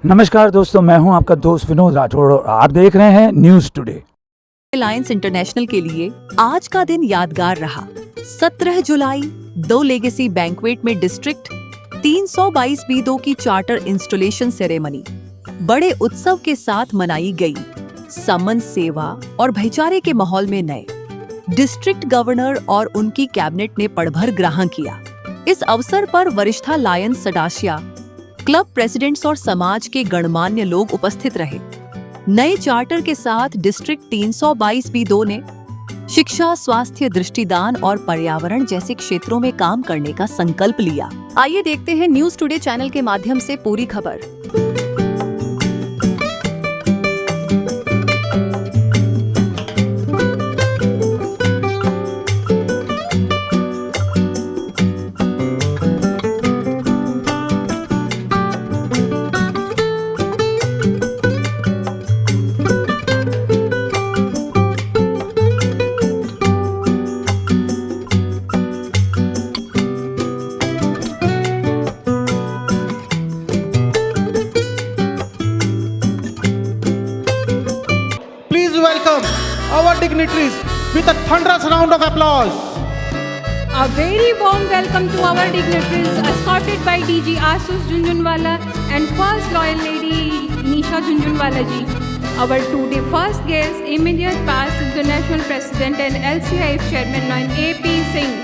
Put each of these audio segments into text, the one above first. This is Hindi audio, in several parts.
नमस्कार दोस्तों, मैं हूं आपका दोस्त विनोद राठौड़ और आप देख रहे हैं न्यूज टुडे। लायंस इंटरनेशनल के लिए आज का दिन यादगार रहा। 17 जुलाई 2 लेगेसी बैंक्वेट में डिस्ट्रिक्ट 322 B2 की चार्टर इंस्टॉलेशन सेरेमनी बड़े उत्सव के साथ मनाई गई। समन, सेवा और भाईचारे के माहौल में नए डिस्ट्रिक्ट गवर्नर और उनकी कैबिनेट ने पड़भर ग्रहण किया। इस अवसर पर वरिष्ठ लायंस सदस्य, क्लब प्रेसिडेंट्स और समाज के गणमान्य लोग उपस्थित रहे। नए चार्टर के साथ डिस्ट्रिक्ट 322 B2 ने शिक्षा, स्वास्थ्य, दृष्टिदान और पर्यावरण जैसे क्षेत्रों में काम करने का संकल्प लिया। आइए देखते हैं न्यूज टुडे चैनल के माध्यम से पूरी खबर। Welcome our dignitaries with a thunderous round of applause. A very warm welcome to our dignitaries escorted by DG Asus Junjunwala and First Royal Lady Nisha Junjunwala ji. Our today first guest, immediate past International President and LCIF Chairman AP Singh.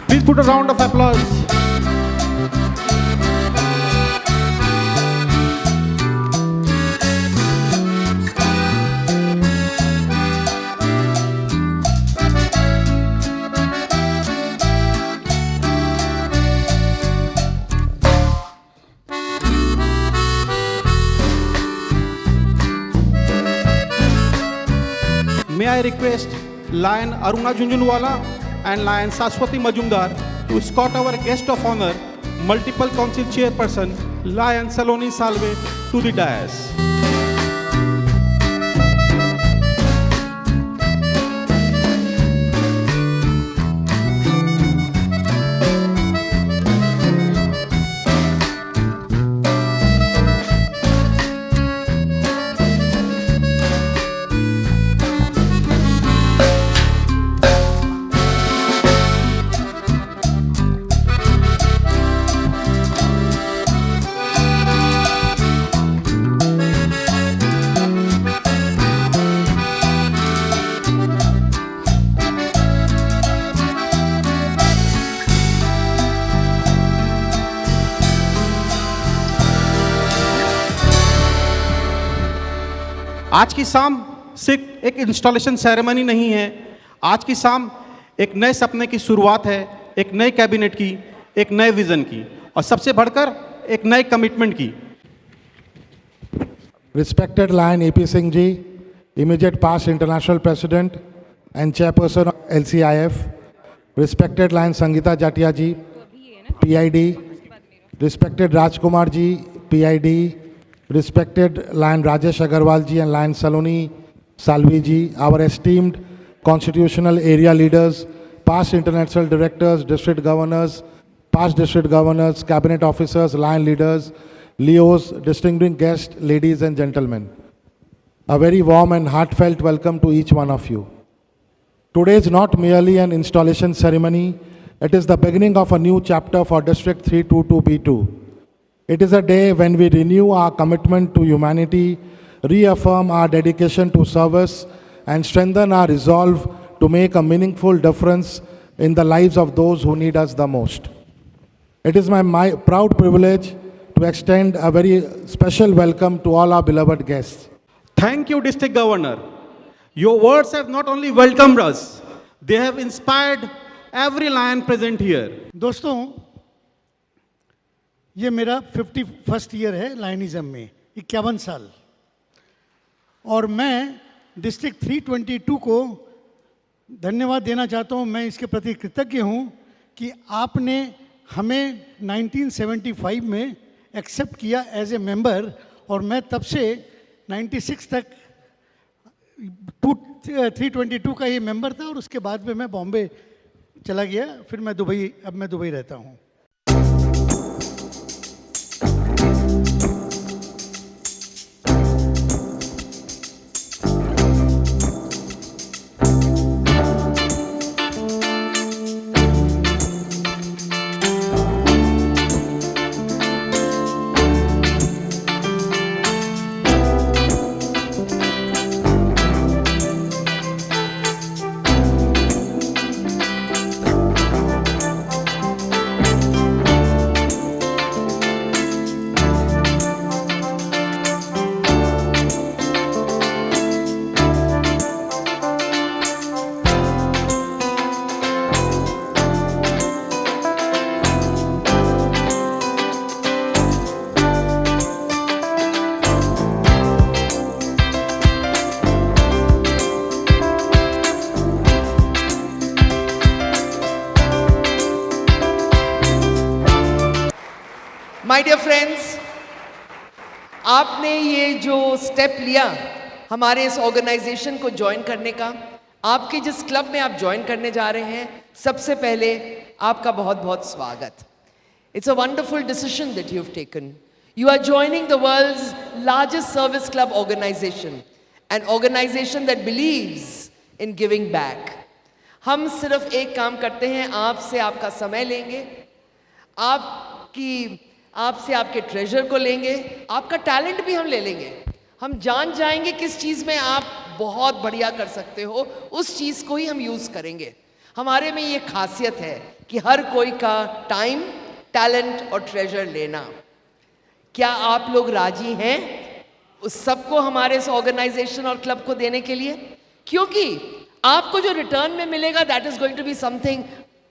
Please put a round of applause. May I request Lion Aruna Junjunwala and Lion Saswati Majumdar to escort our guest of honor, multiple council chairperson Lion Saloni Salve, to the dais. आज की शाम सिर्फ एक इंस्टॉलेशन सेरेमनी नहीं है। आज की शाम एक नए सपने की शुरुआत है, एक नए कैबिनेट की, एक नए विजन की और सबसे बढ़कर एक नए कमिटमेंट की। Respected Lion AP Singh ji, immediate past International President and Chairperson of LCIF. Respected Lion Sangeeta Jatia ji, PID. Respected Rajkumar ji, PID. Respected Lion Rajesh Agarwal ji and Lion Saloni Salvi ji, our esteemed constitutional area leaders, past international directors, district governors, past district governors, cabinet officers, Lion leaders, Leos, distinguished guests, ladies and gentlemen. A very warm and heartfelt welcome to each one of you. Today is not merely an installation ceremony, it is the beginning of a new chapter for District 322B2. It is a day when we renew our commitment to humanity, reaffirm our dedication to service, and strengthen our resolve to make a meaningful difference in the lives of those who need us the most. It is my proud privilege to extend a very special welcome to all our beloved guests. Thank you, District Governor. Your words have not only welcomed us, they have inspired every lion present here. दोस्तों, ये मेरा 51st ईयर है लायनिज्म में, 51 साल। और मैं डिस्ट्रिक्ट 322 को धन्यवाद देना चाहता हूँ। मैं इसके प्रति कृतज्ञ हूँ कि आपने हमें 1975 में एक्सेप्ट किया एज ए मेंबर, और मैं तब से 96 तक 322 का ही मेंबर था, और उसके बाद में मैं बॉम्बे चला गया, फिर मैं दुबई, अब मैं दुबई रहता हूँ। माय डियर फ्रेंड्स, आपने ये जो स्टेप लिया हमारे इस ऑर्गेनाइजेशन को ज्वाइन करने का, आपके जिस क्लब में आप ज्वाइन करने जा रहे हैं, सबसे पहले आपका बहुत बहुत स्वागत। It's a wonderful decision that you have taken. You are joining the world's largest service club organisation, an organisation that believes in giving back. हम सिर्फ एक काम करते हैं, आपसे आपका समय लेंगे, आपसे आपके ट्रेजर को लेंगे, आपका टैलेंट भी हम ले लेंगे। हम जान जाएंगे किस चीज़ में आप बहुत बढ़िया कर सकते हो, उस चीज़ को ही हम यूज़ करेंगे। हमारे में ये खासियत है कि हर कोई का टाइम, टैलेंट और ट्रेजर लेना। क्या आप लोग राजी हैं उस सबको हमारे इस ऑर्गेनाइजेशन और क्लब को देने के लिए? क्योंकि आपको जो रिटर्न में मिलेगा, that is going to be something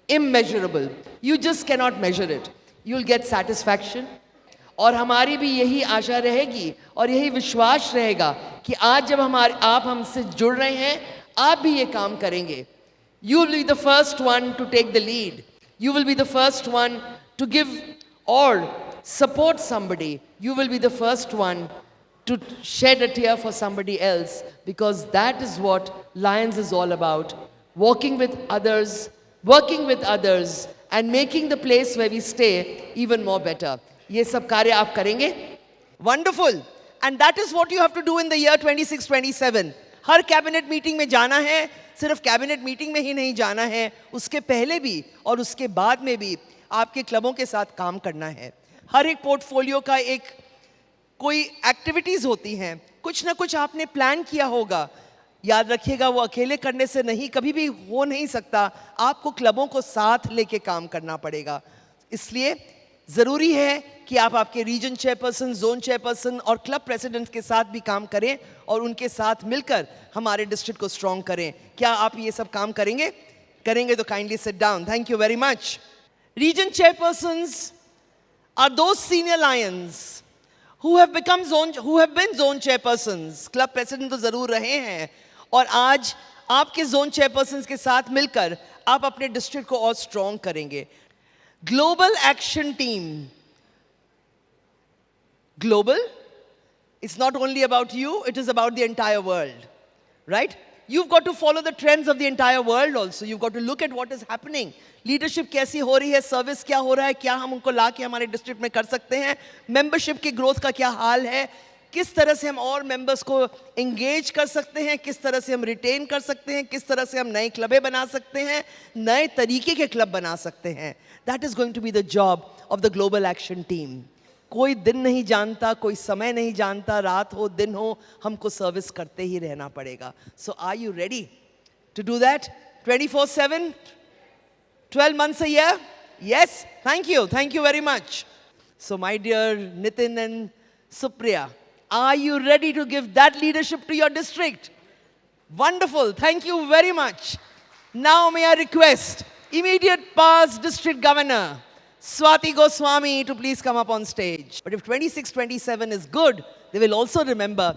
immeasurable. You just cannot measure it. You will get satisfaction. और हमारी भी यही आशा रहेगी और यही विश्वास रहेगा कि आज जब आप हमसे जुड़ रहे हैं, आप भी ये काम करेंगे। You will be the first one to take the lead. You will be the first one to give our support somebody. You will be the first one to shed a tear for somebody else, because that is what Lions is all about. Working with others and making the place where we stay even more better. ये सब कार्य आप करेंगे? Wonderful. And that is what you have to do in the year 26-27. Her cabinet meeting में जाना है। सिर्फ कैबिनेट मीटिंग में ही नहीं जाना है, उसके पहले भी और उसके बाद में भी आपके क्लबों के साथ काम करना है। हर एक पोर्टफोलियो का एक कोई एक्टिविटीज़ होती हैं, कुछ ना कुछ आपने प्लान किया होगा। याद रखिएगा, वो अकेले करने से नहीं, कभी भी हो नहीं सकता। आपको क्लबों को साथ लेके काम करना पड़ेगा। इसलिए ज़रूरी है कि आप आपके रीजन चेयरपर्सन, जोन चेयरपर्सन और क्लब प्रेसिडेंट्स के साथ भी काम करें और उनके साथ मिलकर हमारे डिस्ट्रिक्ट को स्ट्रॉन्ग करें। क्या आप ये सब काम करेंगे? करेंगे तो kindly sit down. Thank you very much. Region chairpersons are those senior lions who have been zone chairpersons. Club president तो जरूर रहे हैं और आज आपके जोन चेयरपर्सन्स के साथ मिलकर आप अपने डिस्ट्रिक्ट को और स्ट्रॉन्ग करेंगे। Global action team, global, it's not only about you, it is about the entire world, right? You've got to follow the trends of the entire world also. You've got to look at what is happening. Leadership कैसी हो रही है, सर्विस क्या हो रहा है, क्या हम उनको ला के हमारे डिस्ट्रिक्ट में कर सकते हैं, मेंबरशिप की ग्रोथ का क्या हाल है, किस तरह से हम और मेंबर्स को एंगेज कर सकते हैं, किस तरह से हम रिटेन कर सकते हैं, किस तरह से हम नए क्लबें बना सकते हैं, नए तरीके के क्लब बना सकते हैं। That is going to be the job of the global action team. कोई दिन नहीं जानता, कोई समय नहीं जानता, रात हो दिन हो, हमको सर्विस करते ही रहना पड़ेगा। So are you ready to do that 24/7, 12 months a year? Yes? Thank you very much. So my dear Nitin and Supriya, are you ready to give that leadership to your district? Wonderful, thank you very much. Now may I request immediate past district governor Swati Goswami to please come up on stage. But if 26-27 is good, they will also remember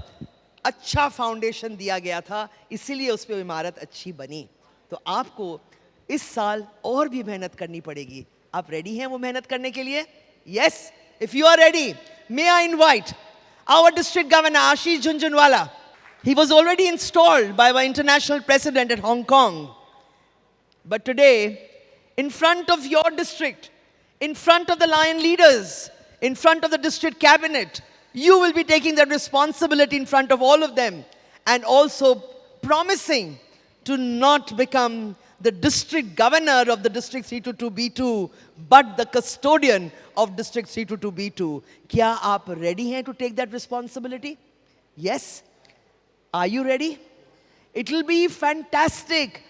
अच्छा फाउंडेशन दिया गया था, इसीलिए उस पर इमारत अच्छी बनी। तो आपको इस साल और भी मेहनत करनी पड़ेगी। आप रेडी हैं वो मेहनत करने के लिए? Yes, if you are ready, may I invite our district governor Ashish Jhunjhunwala. He was already installed by our international president at Hong Kong. But today, in front of your district, in front of the Lion leaders, in front of the district cabinet, you will be taking that responsibility in front of all of them and also promising to not become the district governor of the district 322B2, but the custodian of district 322B2. क्या आप ready हैं to take that responsibility? Yes? Are you ready? It will be fantastic.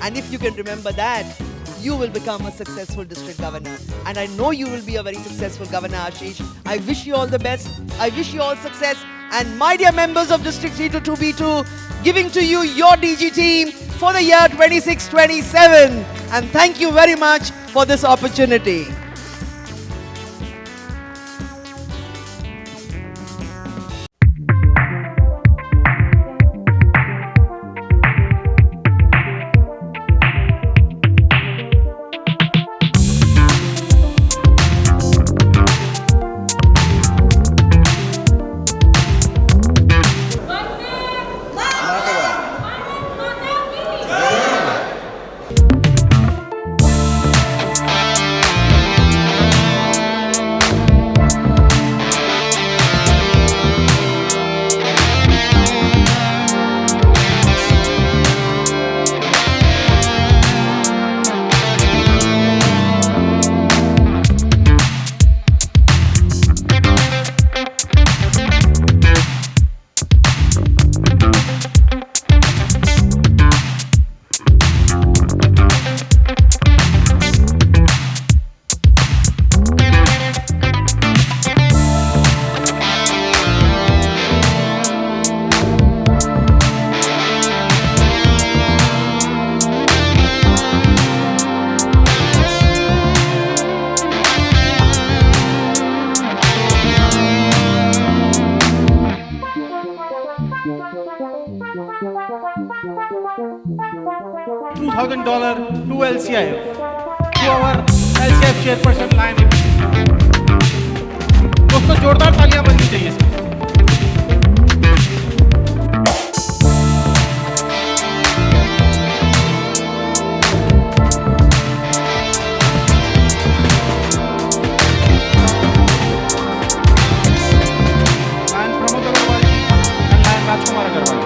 And if you can remember that, you will become a successful district governor. And I know you will be a very successful governor, Ashish. I wish you all the best. I wish you all success. And my dear members of District 322B2, giving to you your DG team for the year 26-27. And thank you very much for this opportunity. $2,000 to LCIF, to our LCIF chairperson Lion APC. दोस्तों जोरदार तालियां बननी चाहिए इसमें। Lion Pramod Agarwal ji and Lion Rajkumar Agarwal.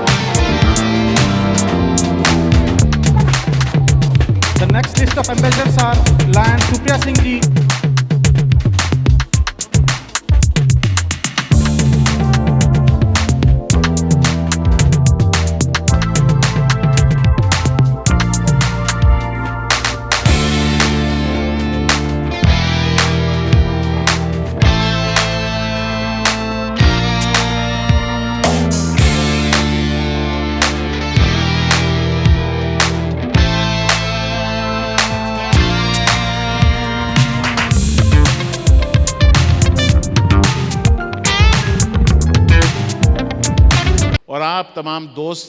The next list of ambassadors are Lion Supriya Singh ji, और आप तमाम दोस्त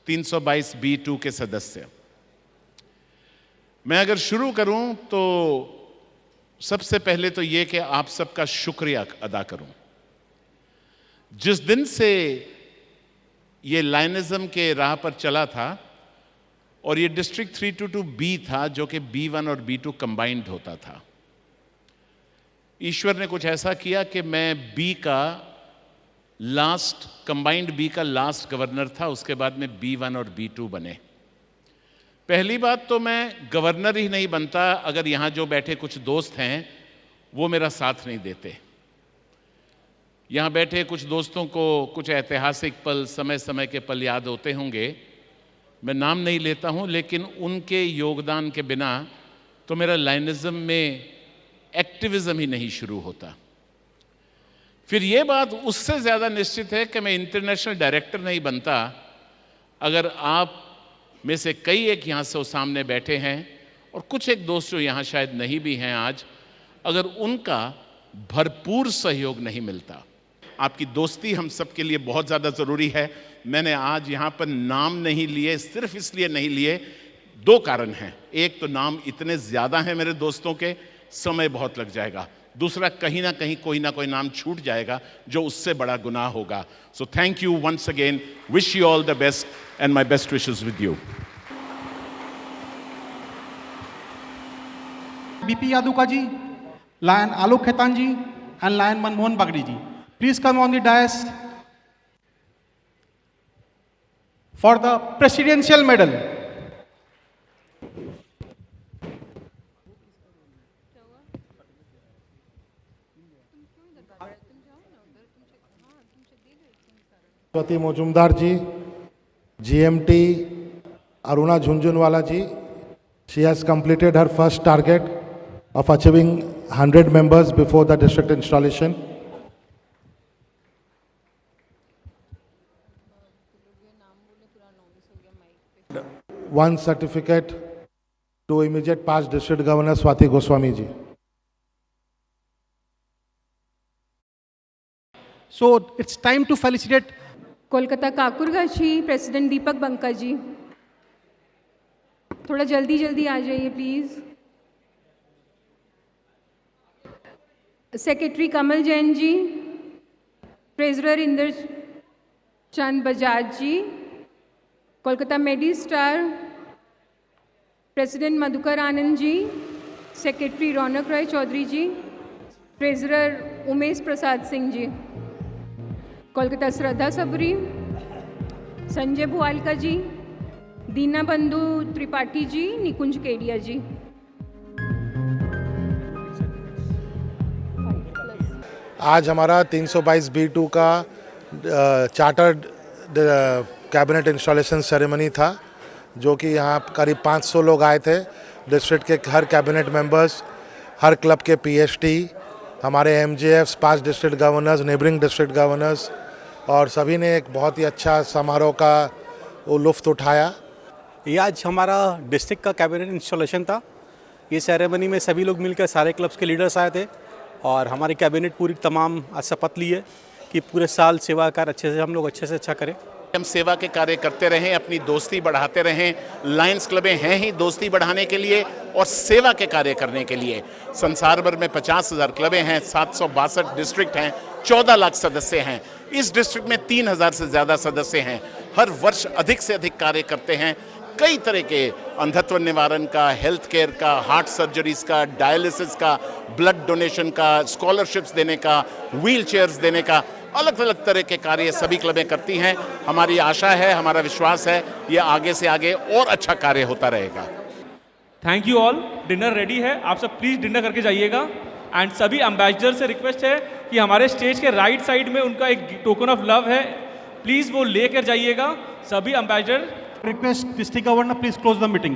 322B2 के सदस्य। मैं अगर शुरू करूं तो सबसे पहले तो ये कि आप सबका शुक्रिया अदा करूं। जिस दिन से ये लायनिज्म के राह पर चला था और ये डिस्ट्रिक्ट 322B था जो कि B1 और B2 कंबाइंड होता था, ईश्वर ने कुछ ऐसा किया कि मैं कंबाइंड बी का लास्ट गवर्नर था। उसके बाद में B1 और B2 बने। पहली बात तो मैं गवर्नर ही नहीं बनता अगर यहाँ जो बैठे कुछ दोस्त हैं वो मेरा साथ नहीं देते। यहाँ बैठे कुछ दोस्तों को कुछ ऐतिहासिक पल, समय समय के पल याद होते होंगे। मैं नाम नहीं लेता हूँ, लेकिन उनके योगदान के बिना तो मेरा लाइनिज्म में एक्टिविज्म ही नहीं शुरू होता। फिर ये बात उससे ज़्यादा निश्चित है कि मैं इंटरनेशनल डायरेक्टर नहीं बनता अगर आप में से कई एक यहाँ से सामने बैठे हैं और कुछ एक दोस्त जो यहाँ शायद नहीं भी हैं आज, अगर उनका भरपूर सहयोग नहीं मिलता। आपकी दोस्ती हम सबके लिए बहुत ज़्यादा ज़रूरी है। मैंने आज यहाँ पर नाम नहीं लिए, सिर्फ इसलिए नहीं लिए, दो कारण हैं। एक तो नाम इतने ज़्यादा हैं मेरे दोस्तों के, समय बहुत लग जाएगा। दूसरा, कहीं ना कहीं कोई ना कोई नाम छूट जाएगा जो उससे बड़ा गुनाह होगा। So thank you once again, wish you all the best and my best wishes with you. BP Yaduka ji, lion Alok Khetan ji and lion Manmohan Bagri ji, please come on the dais for the presidential medal. Swati Mazumdar ji, GMT Aruna Jhunjhunwala ji, she has completed her first target of achieving 100 members before the district installation. One certificate to immediate past district governor Swati Goswami ji. So it's time to felicitate Kolkata Kakurgachi president Deepak Banka ji, थोड़ा जल्दी जल्दी आ जाइए please. Secretary Kamal Jain ji, treasurer Inder Chand Bajaj ji, Kolkata Medi Star president Madhukar Anand ji, secretary Raunak Rai Chowdhury ji, treasurer Umesh Prasad Singh ji, Kolkata Shraddha Sabri, Sanjay Bhualka ji, Dina Bandhu Tripathi जी, निकुंज केडिया जी। आज हमारा 322B2 का चार्टर्ड कैबिनेट इंस्टॉलेशन सेरेमनी था, जो कि यहाँ करीब 500 लोग आए थे। डिस्ट्रिक्ट के हर कैबिनेट मेंबर्स, हर क्लब के PST, हमारे MJFs, 5 district governors, neighbouring district governors, और सभी ने एक बहुत ही अच्छा समारोह का लुत्फ़ उठाया। ये आज हमारा डिस्ट्रिक्ट का कैबिनेट इंस्टॉलेशन था। ये सेरेमनी में सभी लोग मिलकर सारे क्लब्स के लीडर्स आए थे और हमारी कैबिनेट पूरी तमाम आज शपथ ली है कि पूरे साल सेवा कार्य अच्छे से हम लोग अच्छे से अच्छा करें। हम सेवा के कार्य करते रहें, अपनी दोस्ती बढ़ाते रहें। लायंस क्लबें हैं ही दोस्ती बढ़ाने के लिए और सेवा के कार्य करने के लिए। संसार भर में 50,000 क्लबें हैं, 762 डिस्ट्रिक्ट हैं, 14 लाख सदस्य हैं। इस डिस्ट्रिक्ट में 3,000 से ज़्यादा सदस्य हैं। हर वर्ष अधिक से अधिक कार्य करते हैं, कई तरह के अंधत्व निवारण का, हेल्थ केयर का, हार्ट सर्जरीज का, डायलिसिस का, ब्लड डोनेशन का, स्कॉलरशिप्स देने का, व्हील चेयर्स देने का, अलग अलग तरह के कार्य सभी क्लबें करती हैं। हमारी आशा है, हमारा विश्वास है, ये आगे से आगे और अच्छा कार्य होता रहेगा। Thank you all. Dinner ready है, आप सब प्लीज़ डिनर करके जाइएगा। एंड सभी एम्बेसडर से रिक्वेस्ट है कि हमारे स्टेज के राइट साइड में उनका एक टोकन ऑफ लव है, प्लीज़ वो लेकर जाइएगा सभी ambassador. Request District Governor, please close the meeting.